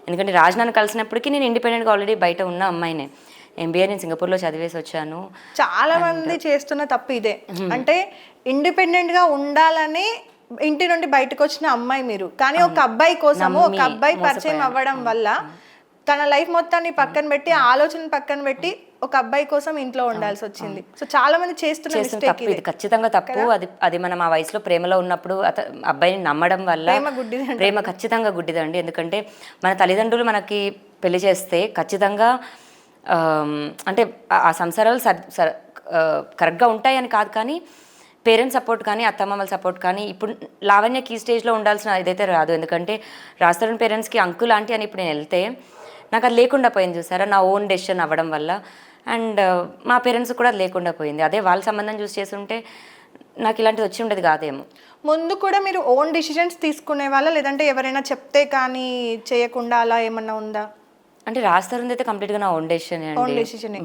ఎందుకంటే రాజ్ నన్ను కలిసినప్పటికీ నేను ఇండిపెండెంట్గా ఆల్రెడీ బయట ఉన్న అమ్మాయినే. ఎంబీఏ నేను సింగపూర్లో చదివేసి వచ్చాను. చాలా మంది చేస్తున్న తప్పు ఇదే. అంటే ఇండిపెండెంట్ గా ఉండాలని ఇంటి నుండి బయటకు వచ్చిన అమ్మాయి మీరు, కానీ ఒక అబ్బాయి కోసము ఒక అబ్బాయి పరిచయం అవ్వడం వల్ల తన లైఫ్ మొత్తాన్ని పక్కన పెట్టి ఆలోచన పక్కన పెట్టి ఒక అబ్బాయి కోసం ఇంట్లో ఉండాల్సి వచ్చింది. సో చాలా మంది చేస్తున్న మిస్టేక్ తప్పు ఇది, ఖచ్చితంగా తప్పు. అది మనం ఆ వయసులో ప్రేమలో ఉన్నప్పుడు అబ్బాయిని నమ్మడం వల్ల ప్రేమ ఖచ్చితంగా గుడ్డిదండి. ఎందుకంటే మన తల్లిదండ్రులు మనకి పెళ్లి చేస్తే ఖచ్చితంగా అంటే ఆ సంసారాలు కరెక్ట్గా ఉంటాయని కాదు, కానీ పేరెంట్స్ సపోర్ట్ కానీ అత్తమ్మల సపోర్ట్ కానీ ఇప్పుడు లావణ్యకి ఈ స్టేజ్లో ఉండాల్సిన ఇదైతే రాదు. ఎందుకంటే రాస్తారని పేరెంట్స్కి అంకుల్ ఆంటీ అని ఇప్పుడు నేను వెళ్తే నాకు అది లేకుండా పోయింది చూసారా, నా ఓన్ డెసిషన్ అవ్వడం వల్ల. అండ్ మా పేరెంట్స్ కూడా అది లేకుండా పోయింది. అదే వాళ్ళ సంబంధం చూసి చేస్తుంటే నాకు ఇలాంటిది వచ్చి ఉండేది కాదేమో. ముందు కూడా మీరు ఓన్ డిసిజన్స్ తీసుకునే వాళ్ళ, లేదంటే ఎవరైనా చెప్తే కానీ చేయకుండా అలా ఏమన్నా ఉందా? అంటే రాస్తారని అయితే కంప్లీట్గా నా ఓన్ డెసిషన్ అండి.